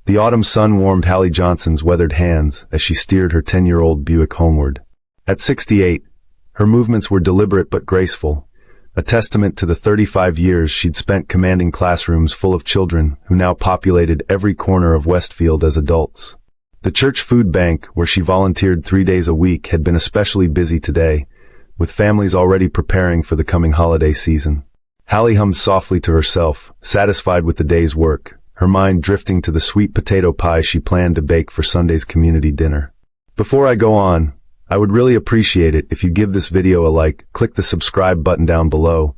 The autumn sun warmed Halle Johnson's weathered hands as she steered her 10-year-old Buick homeward. At 68, her movements were deliberate but graceful, a testament to the 35 years she'd spent commanding classrooms full of children who now populated every corner of Westfield as adults. The church food bank, where she volunteered 3 days a week, had been especially busy today, with families already preparing for the coming holiday season. Halle hummed softly to herself, satisfied with the day's work, her mind drifting to the sweet potato pie she planned to bake for Sunday's community dinner. Before I go on, I would really appreciate it if you give this video a like, click the subscribe button down below.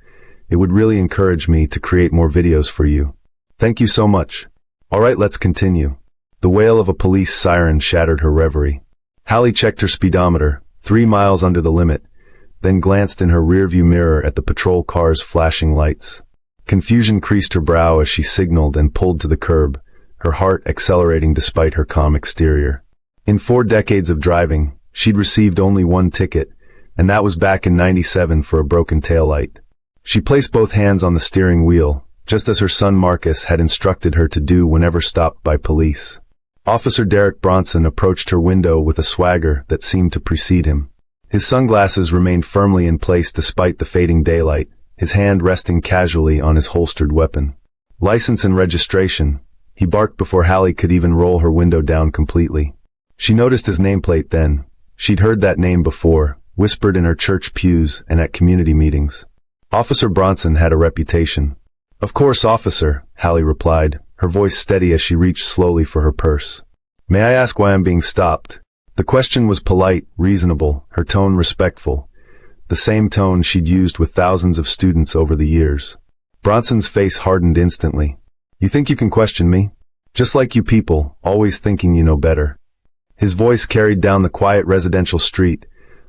It would really encourage me to create more videos for you. Thank you so much. Alright, let's continue. The wail of a police siren shattered her reverie. Halle checked her speedometer, 3 miles under the limit, then glanced in her rearview mirror at the patrol car's flashing lights. Confusion creased her brow as she signaled and pulled to the curb, her heart accelerating despite her calm exterior. In 4 decades of driving, she'd received only 1 ticket, and that was back in '97 for a broken taillight. She placed both hands on the steering wheel, just as her son Marcus had instructed her to do whenever stopped by police. Officer Derek Bronson approached her window with a swagger that seemed to precede him. His sunglasses remained firmly in place despite the fading daylight, his hand resting casually on his holstered weapon. License and registration, he barked before Halle could even roll her window down completely. She noticed his nameplate then. She'd heard that name before, whispered in her church pews and at community meetings. Officer Bronson had a reputation. Of course, officer, Halle replied, her voice steady as she reached slowly for her purse. May I ask why I'm being stopped? The question was polite, reasonable, her tone respectful, the same tone she'd used with thousands of students over the years. Bronson's face hardened instantly. You think you can question me? Just like you people, always thinking you know better. His voice carried down the quiet residential street,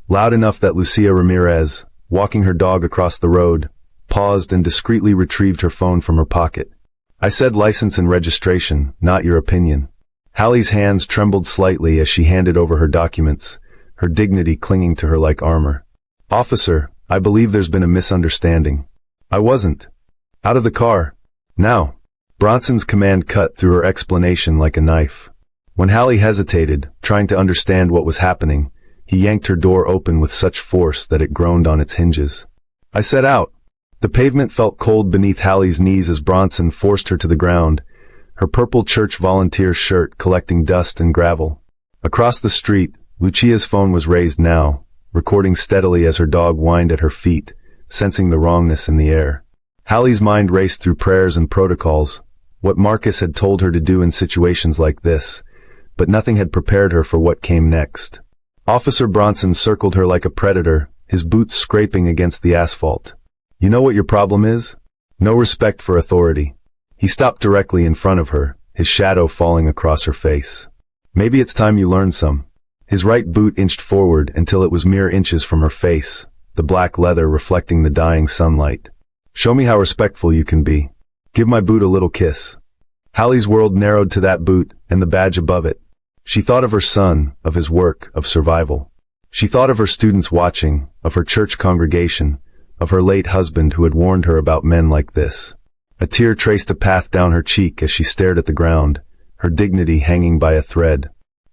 loud enough that Lucia Ramirez, walking her dog across the road, paused and discreetly retrieved her phone from her pocket. I said license and registration, not your opinion. Halle's hands trembled slightly as she handed over her documents, her dignity clinging to her like armor. Officer, I believe there's been a misunderstanding. I wasn't. Out of the car. Now. Bronson's command cut through her explanation like a knife. When Halle hesitated, trying to understand what was happening, he yanked her door open with such force that it groaned on its hinges. I said out. The pavement felt cold beneath Halle's knees as Bronson forced her to the ground, her purple church volunteer shirt collecting dust and gravel. Across the street, Lucia's phone was raised now, recording steadily as her dog whined at her feet, sensing the wrongness in the air. Halle's mind raced through prayers and protocols, what Marcus had told her to do in situations like this, but nothing had prepared her for what came next. Officer Bronson circled her like a predator, his boots scraping against the asphalt. You know what your problem is? No respect for authority. He stopped directly in front of her, his shadow falling across her face. Maybe it's time you learned some. His right boot inched forward until it was mere inches from her face, the black leather reflecting the dying sunlight. Show me how respectful you can be. Give my boot a little kiss. Halle's world narrowed to that boot and the badge above it. She thought of her son, of his work, of survival. She thought of her students watching, of her church congregation, of her late husband who had warned her about men like this. A tear traced a path down her cheek as she stared at the ground, her dignity hanging by a thread.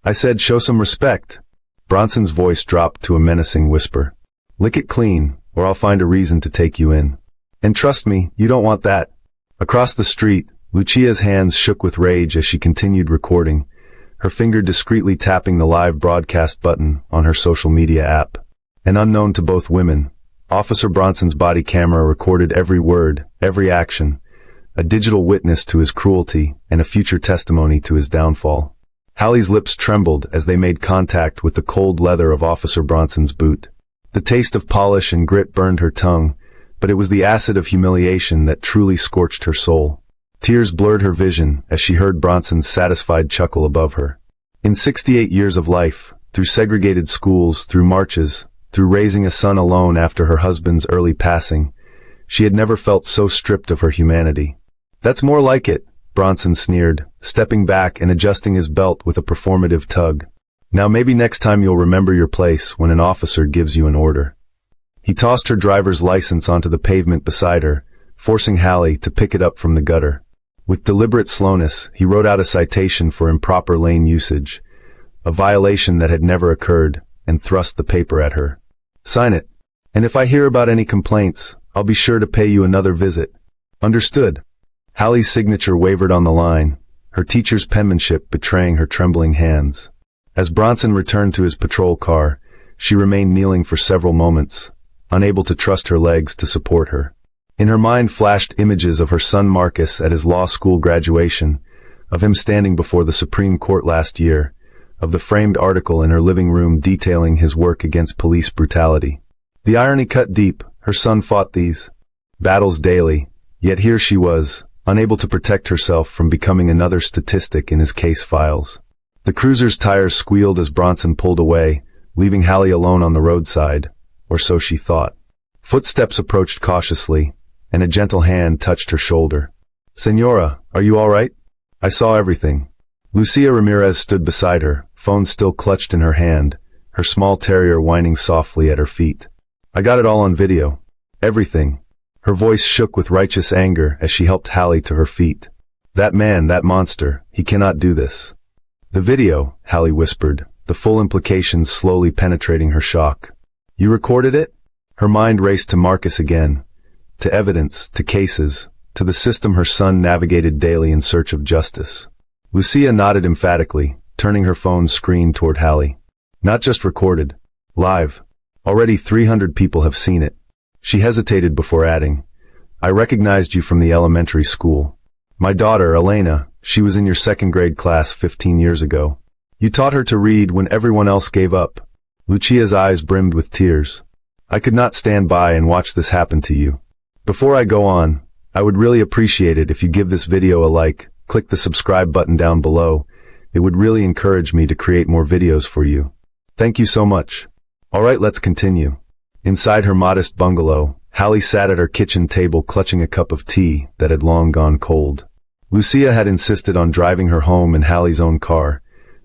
I said, show some respect. Bronson's voice dropped to a menacing whisper. Lick it clean, or I'll find a reason to take you in. And trust me, you don't want that. Across the street, Lucia's hands shook with rage as she continued recording, her finger discreetly tapping the live broadcast button on her social media app. And unknown to both women, Officer Bronson's body camera recorded every word, every action, a digital witness to his cruelty and a future testimony to his downfall. Halle's lips trembled as they made contact with the cold leather of Officer Bronson's boot. The taste of polish and grit burned her tongue, but it was the acid of humiliation that truly scorched her soul. Tears blurred her vision as she heard Bronson's satisfied chuckle above her. In 68 years of life, through segregated schools, through marches, through raising a son alone after her husband's early passing, she had never felt so stripped of her humanity. That's more like it, Bronson sneered, stepping back and adjusting his belt with a performative tug. Now maybe next time you'll remember your place when an officer gives you an order. He tossed her driver's license onto the pavement beside her, forcing Halle to pick it up from the gutter. With deliberate slowness, he wrote out a citation for improper lane usage, a violation that had never occurred, and thrust the paper at her. "Sign it. And if I hear about any complaints, I'll be sure to pay you another visit." "Understood." Halle's signature wavered on the line, her teacher's penmanship betraying her trembling hands. As Bronson returned to his patrol car, she remained kneeling for several moments, unable to trust her legs to support her. In her mind flashed images of her son Marcus at his law school graduation, of him standing before the Supreme Court last year, of the framed article in her living room detailing his work against police brutality. The irony cut deep. Her son fought these battles daily, yet here she was, unable to protect herself from becoming another statistic in his case files. The cruiser's tires squealed as Bronson pulled away, leaving Halle alone on the roadside, or so she thought. Footsteps approached cautiously, and a gentle hand touched her shoulder. "Senora, are you all right?" "I saw everything." Lucia Ramirez stood beside her, phone still clutched in her hand, her small terrier whining softly at her feet. "I got it all on video. Everything." Her voice shook with righteous anger as she helped Halle to her feet. "That man, that monster, he cannot do this." "The video," Halle whispered, the full implications slowly penetrating her shock. "You recorded it?" Her mind raced to Marcus again, to evidence, to cases, to the system her son navigated daily in search of justice. Lucia nodded emphatically, turning her phone's screen toward Halle. "Not just recorded. Live. Already 300 people have seen it." She hesitated before adding, "I recognized you from the elementary school. My daughter, Elena, she was in your second grade class 15 years ago. You taught her to read when everyone else gave up." Lucia's eyes brimmed with tears. "I could not stand by and watch this happen to you. Before I go on, I would really appreciate it if you give this video a like, click the subscribe button down below. It would really encourage me to create more videos for you. Thank you so much." Alright, let's continue. Inside her modest bungalow, Halle sat at her kitchen table clutching a cup of tea that had long gone cold. Lucia had insisted on driving her home in Halle's own car,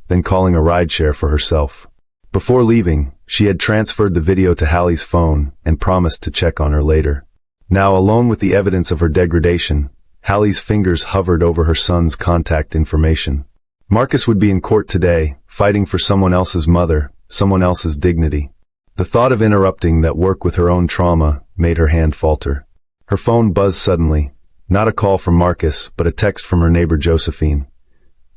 then calling a rideshare for herself. Before leaving, she had transferred the video to Halle's phone and promised to check on her later. Now, alone with the evidence of her degradation, Halle's fingers hovered over her son's contact information. Marcus would be in court today, fighting for someone else's mother, someone else's dignity. The thought of interrupting that work with her own trauma made her hand falter. Her phone buzzed suddenly, not a call from Marcus, but a text from her neighbor Josephine.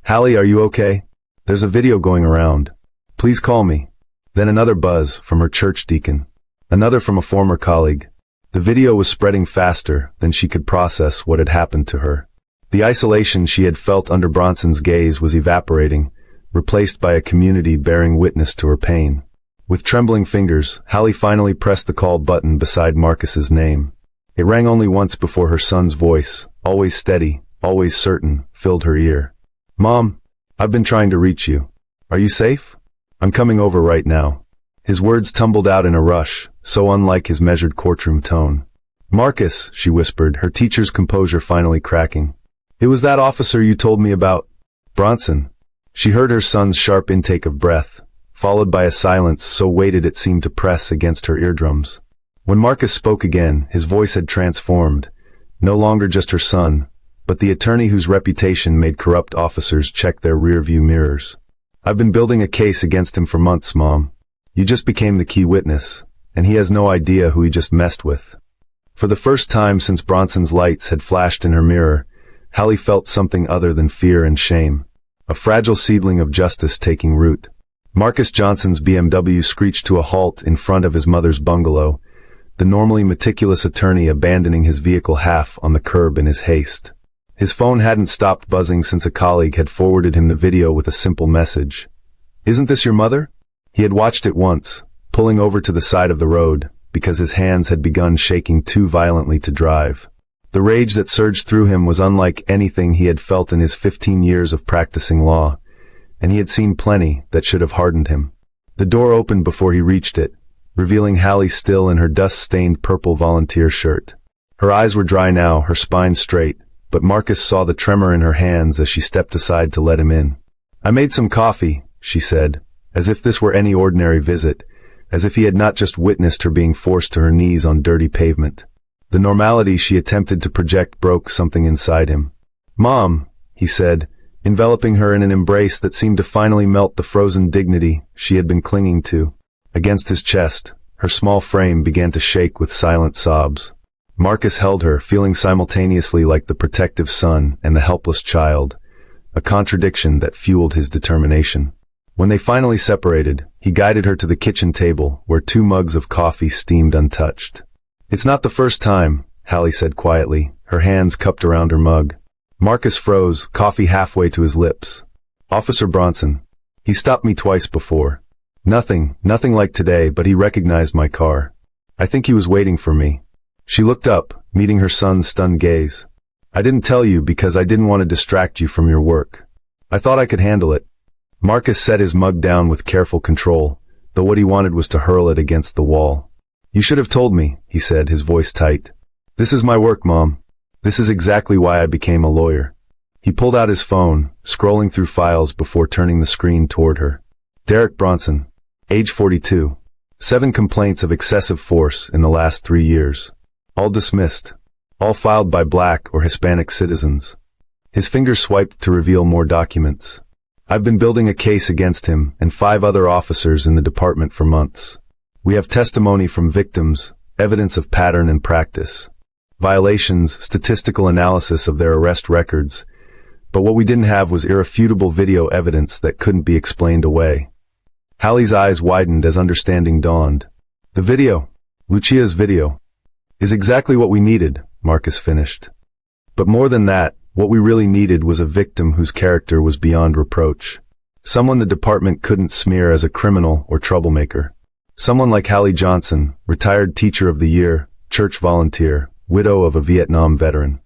"Halle, are you okay? There's a video going around. Please call me." Then another buzz from her church deacon. Another from a former colleague. The video was spreading faster than she could process what had happened to her. The isolation she had felt under Bronson's gaze was evaporating, replaced by a community bearing witness to her pain. With trembling fingers, Halle finally pressed the call button beside Marcus's name. It rang only once before her son's voice, always steady, always certain, filled her ear. "Mom, I've been trying to reach you. Are you safe? I'm coming over right now." His words tumbled out in a rush, so unlike his measured courtroom tone. "Marcus," she whispered, her teacher's composure finally cracking. "It was that officer you told me about. Bronson." She heard her son's sharp intake of breath, followed by a silence so weighted it seemed to press against her eardrums. When Marcus spoke again, his voice had transformed, no longer just her son, but the attorney whose reputation made corrupt officers check their rearview mirrors. "I've been building a case against him for months, Mom. You just became the key witness, and he has no idea who he just messed with." For the first time since Bronson's lights had flashed in her mirror, Halle felt something other than fear and shame. A fragile seedling of justice taking root. Marcus Johnson's BMW screeched to a halt in front of his mother's bungalow, the normally meticulous attorney abandoning his vehicle half on the curb in his haste. His phone hadn't stopped buzzing since a colleague had forwarded him the video with a simple message. "Isn't this your mother?" He had watched it once, pulling over to the side of the road, because his hands had begun shaking too violently to drive. The rage that surged through him was unlike anything he had felt in his 15 years of practicing law, and he had seen plenty that should have hardened him. The door opened before he reached it, revealing Halle still in her dust-stained purple volunteer shirt. Her eyes were dry now, her spine straight, but Marcus saw the tremor in her hands as she stepped aside to let him in. "I made some coffee," she said, as if this were any ordinary visit, as if he had not just witnessed her being forced to her knees on dirty pavement. The normality she attempted to project broke something inside him. "Mom," he said, enveloping her in an embrace that seemed to finally melt the frozen dignity she had been clinging to. Against his chest, her small frame began to shake with silent sobs. Marcus held her, feeling simultaneously like the protective son and the helpless child, a contradiction that fueled his determination. When they finally separated, he guided her to the kitchen table, where 2 mugs of coffee steamed untouched. "It's not the first time," Halle said quietly, her hands cupped around her mug. Marcus froze, coffee halfway to his lips. "Officer Bronson. He stopped me twice before. Nothing like today, but he recognized my car. I think he was waiting for me." She looked up, meeting her son's stunned gaze. "I didn't tell you because I didn't want to distract you from your work. I thought I could handle it." Marcus set his mug down with careful control, though what he wanted was to hurl it against the wall. "You should have told me," he said, his voice tight. "This is my work, Mom. This is exactly why I became a lawyer." He pulled out his phone, scrolling through files before turning the screen toward her. Derek Bronson, age 42. 7 complaints of excessive force in the last 3 years. All dismissed. All filed by Black or Hispanic citizens. His fingers swiped to reveal more documents. "I've been building a case against him and 5 other officers in the department for months. We have testimony from victims, evidence of pattern and practice, violations, statistical analysis of their arrest records, but what we didn't have was irrefutable video evidence that couldn't be explained away." Halle's eyes widened as understanding dawned. "The video, Lucia's video, is exactly what we needed," Marcus finished. "But more than that, what we really needed was a victim whose character was beyond reproach. Someone the department couldn't smear as a criminal or troublemaker. Someone like Halle Johnson, retired teacher of the year, church volunteer, widow of a Vietnam veteran."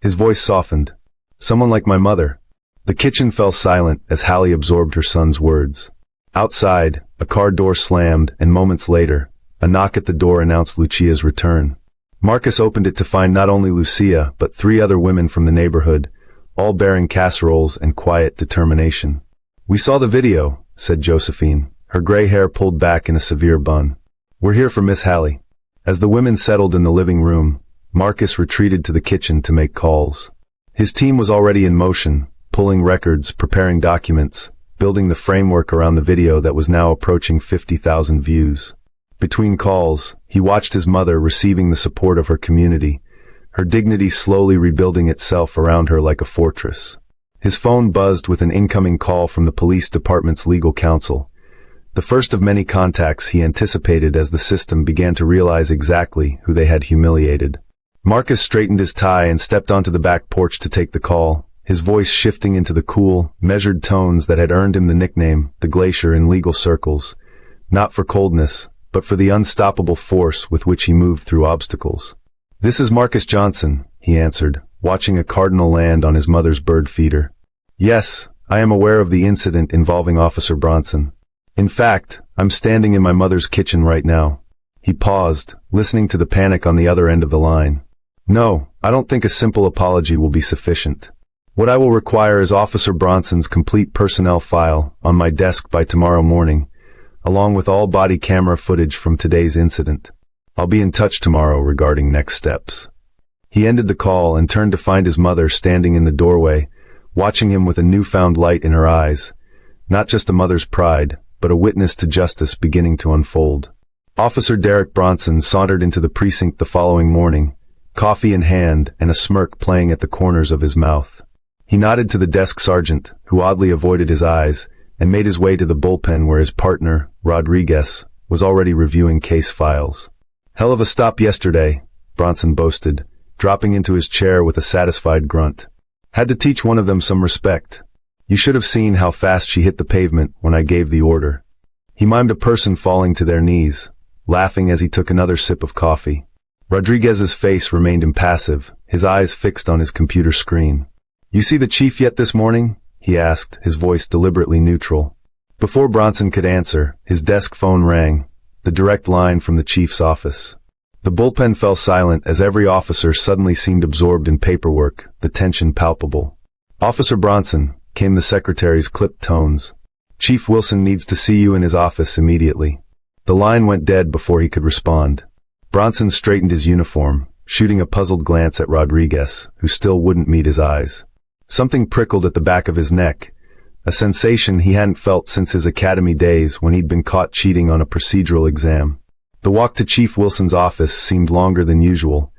His voice softened. "Someone like my mother." The kitchen fell silent as Halle absorbed her son's words. Outside, a car door slammed, and moments later, a knock at the door announced Lucia's return. Marcus opened it to find not only Lucia, but 3 other women from the neighborhood, all bearing casseroles and quiet determination. "We saw the video," said Josephine, her gray hair pulled back in a severe bun. "We're here for Miss Halle." As the women settled in the living room, Marcus retreated to the kitchen to make calls. His team was already in motion, pulling records, preparing documents, building the framework around the video that was now approaching 50,000 views. Between calls, he watched his mother receiving the support of her community, her dignity slowly rebuilding itself around her like a fortress. His phone buzzed with an incoming call from the police department's legal counsel, the first of many contacts he anticipated as the system began to realize exactly who they had humiliated. Marcus straightened his tie and stepped onto the back porch to take the call, his voice shifting into the cool, measured tones that had earned him the nickname, the Glacier, in legal circles, not for coldness, but for the unstoppable force with which he moved through obstacles. "This is Marcus Johnson," he answered, watching a cardinal land on his mother's bird feeder. "Yes, I am aware of the incident involving Officer Bronson. In fact, I'm standing in my mother's kitchen right now." He paused, listening to the panic on the other end of the line. "No, I don't think a simple apology will be sufficient. What I will require is Officer Bronson's complete personnel file on my desk by tomorrow morning, along with all body camera footage from today's incident. I'll be in touch tomorrow regarding next steps." He ended the call and turned to find his mother standing in the doorway, watching him with a newfound light in her eyes, not just a mother's pride, but a witness to justice beginning to unfold. Officer Derek Bronson sauntered into the precinct the following morning, coffee in hand and a smirk playing at the corners of his mouth. He nodded to the desk sergeant, who oddly avoided his eyes, and made his way to the bullpen where his partner, Rodriguez, was already reviewing case files. "Hell of a stop yesterday," Bronson boasted, dropping into his chair with a satisfied grunt. "Had to teach one of them some respect. You should have seen how fast she hit the pavement when I gave the order." He mimed a person falling to their knees, laughing as he took another sip of coffee. Rodriguez's face remained impassive, his eyes fixed on his computer screen. "You see the chief yet this morning?" he asked, his voice deliberately neutral. Before Bronson could answer, his desk phone rang, the direct line from the chief's office. The bullpen fell silent as every officer suddenly seemed absorbed in paperwork, the tension palpable. "Officer Bronson," came the secretary's clipped tones. "Chief Wilson needs to see you in his office immediately." The line went dead before he could respond. Bronson straightened his uniform, shooting a puzzled glance at Rodriguez, who still wouldn't meet his eyes. Something prickled at the back of his neck, a sensation he hadn't felt since his academy days when he'd been caught cheating on a procedural exam. The walk to Chief Wilson's office seemed longer than usual,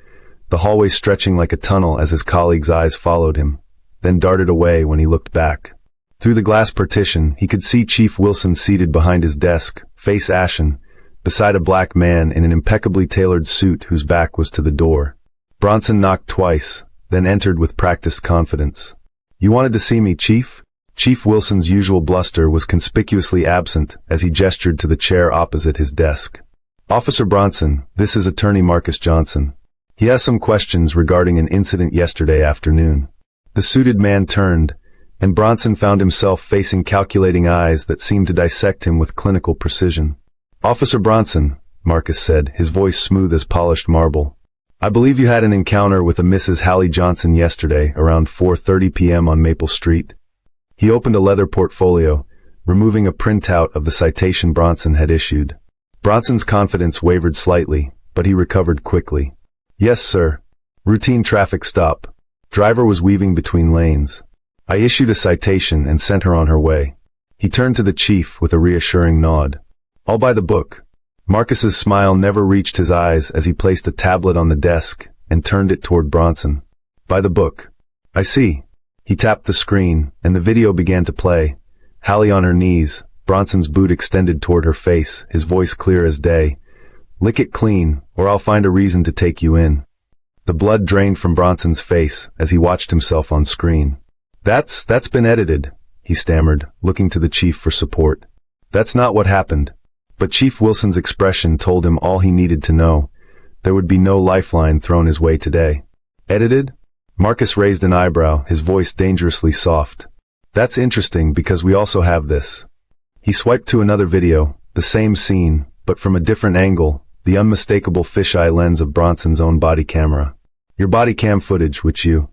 the hallway stretching like a tunnel as his colleagues' eyes followed him, then darted away when he looked back. Through the glass partition, he could see Chief Wilson seated behind his desk, face ashen, beside a black man in an impeccably tailored suit whose back was to the door. Bronson knocked twice, then entered with practiced confidence. "You wanted to see me, Chief?" Chief Wilson's usual bluster was conspicuously absent as he gestured to the chair opposite his desk. "Officer Bronson, this is Attorney Marcus Johnson. He has some questions regarding an incident yesterday afternoon." The suited man turned, and Bronson found himself facing calculating eyes that seemed to dissect him with clinical precision. "Officer Bronson," Marcus said, his voice smooth as polished marble, "I believe you had an encounter with a Mrs. Halle Johnson yesterday around 4:30 p.m. on Maple Street." He opened a leather portfolio, removing a printout of the citation Bronson had issued. Bronson's confidence wavered slightly, but he recovered quickly. "Yes, sir. Routine traffic stop. Driver was weaving between lanes. I issued a citation and sent her on her way." He turned to the chief with a reassuring nod. "All by the book." Marcus's smile never reached his eyes as he placed a tablet on the desk and turned it toward Bronson. "By the book. I see." He tapped the screen, and the video began to play. Halle on her knees, Bronson's boot extended toward her face, his voice clear as day. "Lick it clean, or I'll find a reason to take you in." The blood drained from Bronson's face as he watched himself on screen. That's been edited," he stammered, looking to the chief for support. "That's not what happened." But Chief Wilson's expression told him all he needed to know. There would be no lifeline thrown his way today. "Edited?" Marcus raised an eyebrow, his voice dangerously soft. "That's interesting because we also have this." He swiped to another video, the same scene, but from a different angle, the unmistakable fisheye lens of Bronson's own body camera. "Your body cam footage, which you..."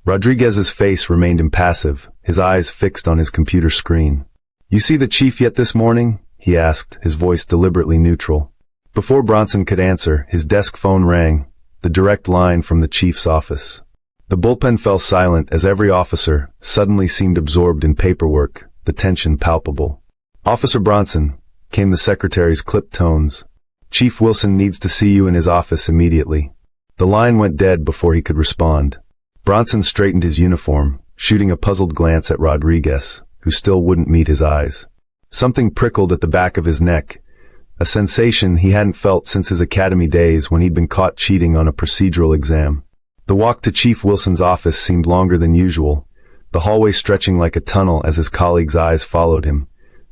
Rodriguez's face remained impassive, his eyes fixed on his computer screen. "You see the chief yet this morning?" he asked, his voice deliberately neutral. Before Bronson could answer, his desk phone rang, the direct line from the chief's office. The bullpen fell silent as every officer suddenly seemed absorbed in paperwork, the tension palpable. "Officer Bronson," came the secretary's clipped tones. "Chief Wilson needs to see you in his office immediately." The line went dead before he could respond. Bronson straightened his uniform, shooting a puzzled glance at Rodriguez, who still wouldn't meet his eyes. Something prickled at the back of his neck, a sensation he hadn't felt since his academy days when he'd been caught cheating on a procedural exam. The walk to Chief Wilson's office seemed longer than usual, the hallway stretching like a tunnel as his colleagues' eyes followed him,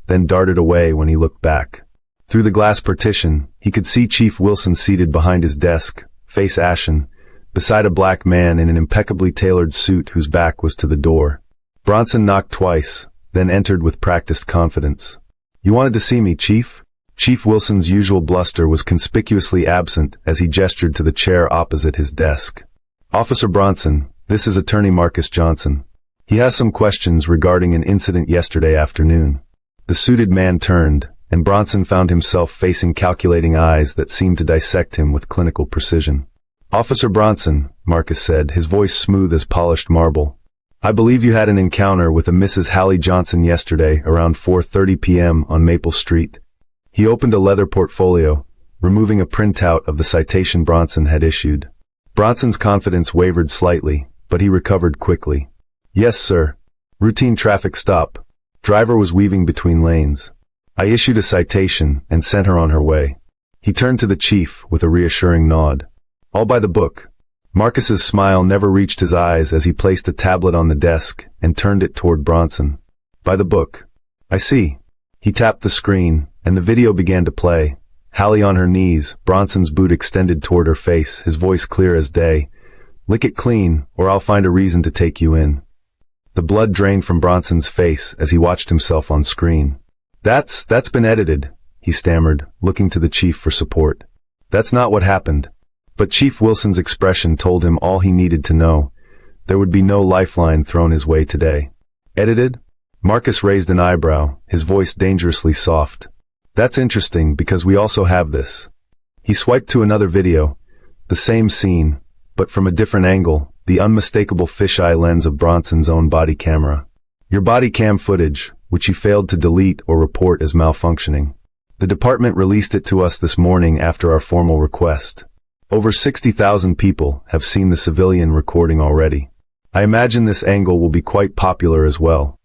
then darted away when he looked back. Through the glass partition, he could see Chief Wilson seated behind his desk, face ashen, beside a black man in an impeccably tailored suit whose back was to the door. Bronson knocked twice, then entered with practiced confidence. "You wanted to see me, Chief?" Chief Wilson's usual bluster was conspicuously absent as he gestured to the chair opposite his desk. "Officer Bronson, this is Attorney Marcus Johnson. He has some questions regarding an incident yesterday afternoon." The suited man turned, and Bronson found himself facing calculating eyes that seemed to dissect him with clinical precision. "Officer Bronson," Marcus said, his voice smooth as polished marble, "I believe you had an encounter with a Mrs. Halle Johnson yesterday around 4:30 p.m. on Maple Street." He opened a leather portfolio, removing a printout of the citation Bronson had issued. Bronson's confidence wavered slightly, but he recovered quickly. "Yes, sir. Routine traffic stop. Driver was weaving between lanes. I issued a citation and sent her on her way." He turned to the chief with a reassuring nod. "All by the book." Marcus's smile never reached his eyes as he placed a tablet on the desk and turned it toward Bronson. "By the book. I see." He tapped the screen, and the video began to play. Halle on her knees, Bronson's boot extended toward her face, his voice clear as day. "Lick it clean, or I'll find a reason to take you in." The blood drained from Bronson's face as he watched himself on screen. That's been edited," he stammered, looking to the chief for support. "That's not what happened." But Chief Wilson's expression told him all he needed to know. There would be no lifeline thrown his way today. "Edited?" Marcus raised an eyebrow, his voice dangerously soft. "That's interesting because we also have this." He swiped to another video, the same scene, but from a different angle, the unmistakable fisheye lens of Bronson's own body camera. Your body cam footage, which you failed to delete or report as malfunctioning. The department released it to us this morning after our formal request. Over 60,000 people have seen the civilian recording already. I imagine this angle will be quite popular as well.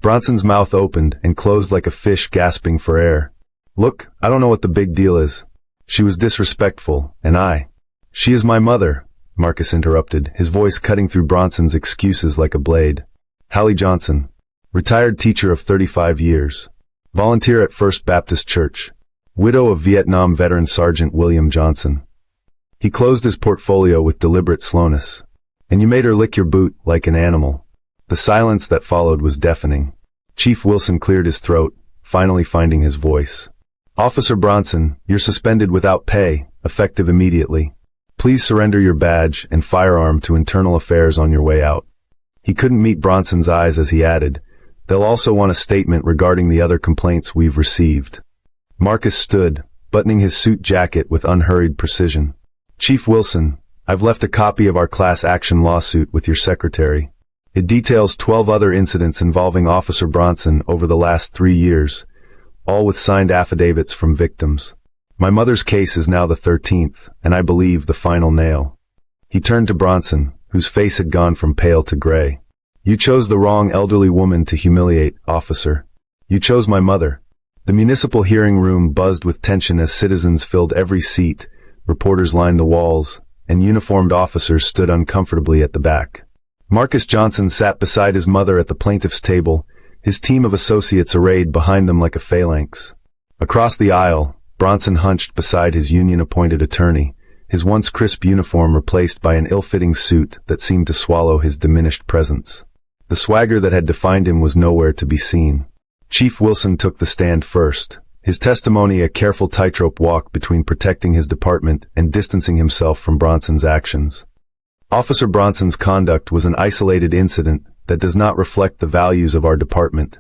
Bronson's mouth opened and closed like a fish gasping for air. Look, I don't know what the big deal is. She was disrespectful, and She is my mother, Marcus interrupted, his voice cutting through Bronson's excuses like a blade. Halle Johnson, retired teacher of 35 years. Volunteer at First Baptist Church. Widow of Vietnam veteran Sergeant William Johnson. He closed his portfolio with deliberate slowness. And you made her lick your boot like an animal. The silence that followed was deafening. Chief Wilson cleared his throat, finally finding his voice. Officer Bronson, you're suspended without pay, effective immediately. Please surrender your badge and firearm to Internal Affairs on your way out. He couldn't meet Bronson's eyes as he added, they'll also want a statement regarding the other complaints we've received. Marcus stood, buttoning his suit jacket with unhurried precision. Chief Wilson, I've left a copy of our class action lawsuit with your secretary. It details 12 other incidents involving Officer Bronson over the last 3 years, all with signed affidavits from victims. My mother's case is now the 13th, and I believe the final nail. He turned to Bronson, whose face had gone from pale to gray. You chose the wrong elderly woman to humiliate, officer. You chose my mother. The municipal hearing room buzzed with tension as citizens filled every seat, reporters lined the walls, and uniformed officers stood uncomfortably at the back. Marcus Johnson sat beside his mother at the plaintiff's table, his team of associates arrayed behind them like a phalanx. Across the aisle, Bronson hunched beside his union-appointed attorney, his once crisp uniform replaced by an ill-fitting suit that seemed to swallow his diminished presence. The swagger that had defined him was nowhere to be seen. Chief Wilson took the stand first, his testimony a careful tightrope walk between protecting his department and distancing himself from Bronson's actions. Officer Bronson's conduct was an isolated incident that does not reflect the values of our department,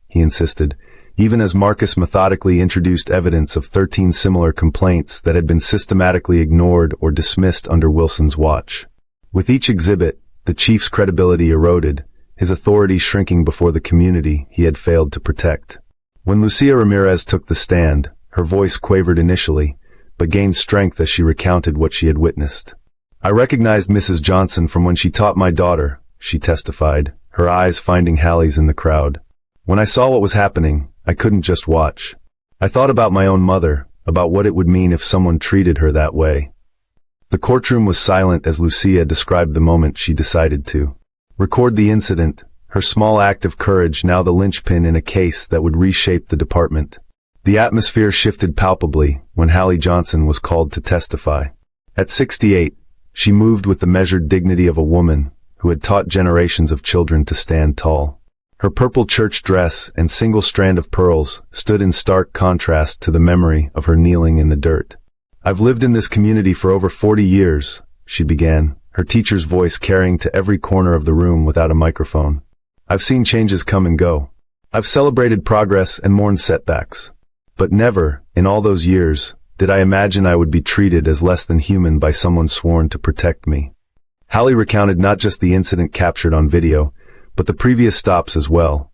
he insisted, even as Marcus methodically introduced evidence of 13 similar complaints that had been systematically ignored or dismissed under Wilson's watch. With each exhibit, the chief's credibility eroded, his authority shrinking before the community he had failed to protect. When Lucia Ramirez took the stand, her voice quavered initially, but gained strength as she recounted what she had witnessed. I recognized Mrs. Johnson from when she taught my daughter, she testified, her eyes finding Halle's in the crowd. When I saw what was happening, I couldn't just watch. I thought about my own mother, about what it would mean if someone treated her that way. The courtroom was silent as Lucia described the moment she decided to record the incident, her small act of courage now the linchpin in a case that would reshape the department. The atmosphere shifted palpably when Halle Johnson was called to testify. At 68, she moved with the measured dignity of a woman who had taught generations of children to stand tall. Her purple church dress and single strand of pearls stood in stark contrast to the memory of her kneeling in the dirt. I've lived in this community for over 40 years, she began, her teacher's voice carrying to every corner of the room without a microphone. I've seen changes come and go. I've celebrated progress and mourned setbacks. But never, in all those years, did I imagine I would be treated as less than human by someone sworn to protect me. Halle recounted not just the incident captured on video, but the previous stops as well.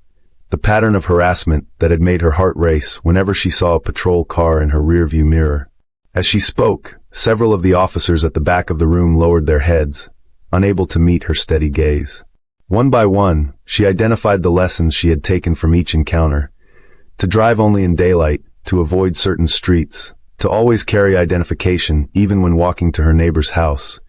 The pattern of harassment that had made her heart race whenever she saw a patrol car in her rearview mirror. As she spoke, several of the officers at the back of the room lowered their heads, unable to meet her steady gaze. One by one, she identified the lessons she had taken from each encounter. To drive only in daylight, to avoid certain streets, to always carry identification even when walking to her neighbor's house.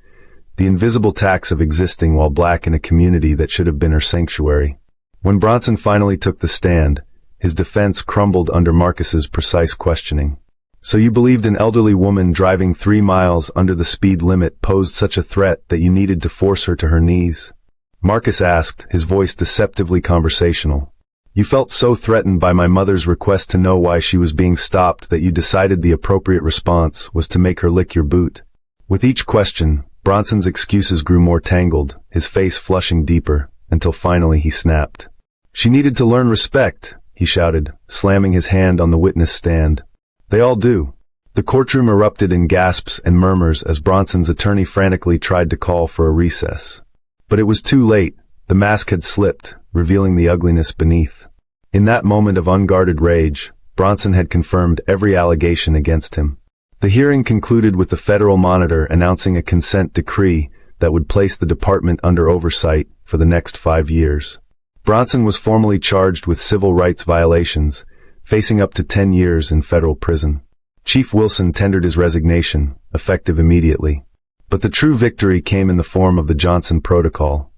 The invisible tax of existing while black in a community that should have been her sanctuary. When Bronson finally took the stand, his defense crumbled under Marcus's precise questioning. So you believed an elderly woman driving 3 miles under the speed limit posed such a threat that you needed to force her to her knees? Marcus asked, his voice deceptively conversational. You felt so threatened by my mother's request to know why she was being stopped that you decided the appropriate response was to make her lick your boot. With each question, Bronson's excuses grew more tangled, his face flushing deeper, until finally he snapped. She needed to learn respect, he shouted, slamming his hand on the witness stand. They all do. The courtroom erupted in gasps and murmurs as Bronson's attorney frantically tried to call for a recess. But it was too late. The mask had slipped, revealing the ugliness beneath. In that moment of unguarded rage, Bronson had confirmed every allegation against him. The hearing concluded with the federal monitor announcing a consent decree that would place the department under oversight for the next 5 years. Bronson was formally charged with civil rights violations, facing up to 10 years in federal prison. Chief Wilson tendered his resignation, effective immediately. But the true victory came in the form of the Johnson Protocol,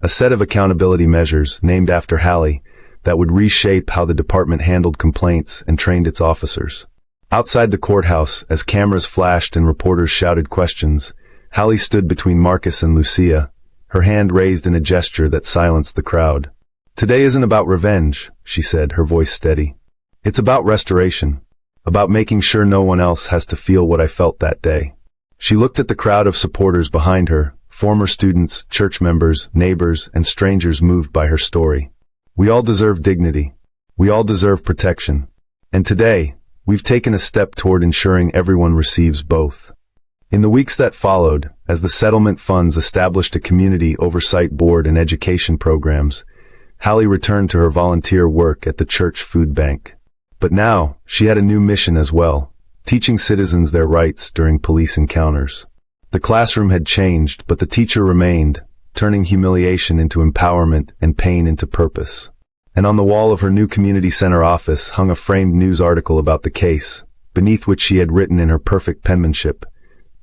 a set of accountability measures named after Halle that would reshape how the department handled complaints and trained its officers. Outside the courthouse, as cameras flashed and reporters shouted questions, Halle stood between Marcus and Lucia, her hand raised in a gesture that silenced the crowd. "Today isn't about revenge," she said, her voice steady. "It's about restoration. About making sure no one else has to feel what I felt that day." She looked at the crowd of supporters behind her, former students, church members, neighbors, and strangers moved by her story. We all deserve dignity. We all deserve protection. And today, we've taken a step toward ensuring everyone receives both. In the weeks that followed, as the settlement funds established a community oversight board and education programs, Halle returned to her volunteer work at the church food bank. But now, she had a new mission as well, teaching citizens their rights during police encounters. The classroom had changed, but the teacher remained, turning humiliation into empowerment and pain into purpose. And on the wall of her new community center office hung a framed news article about the case, beneath which she had written in her perfect penmanship,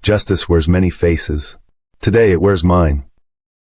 "Justice wears many faces. Today it wears mine."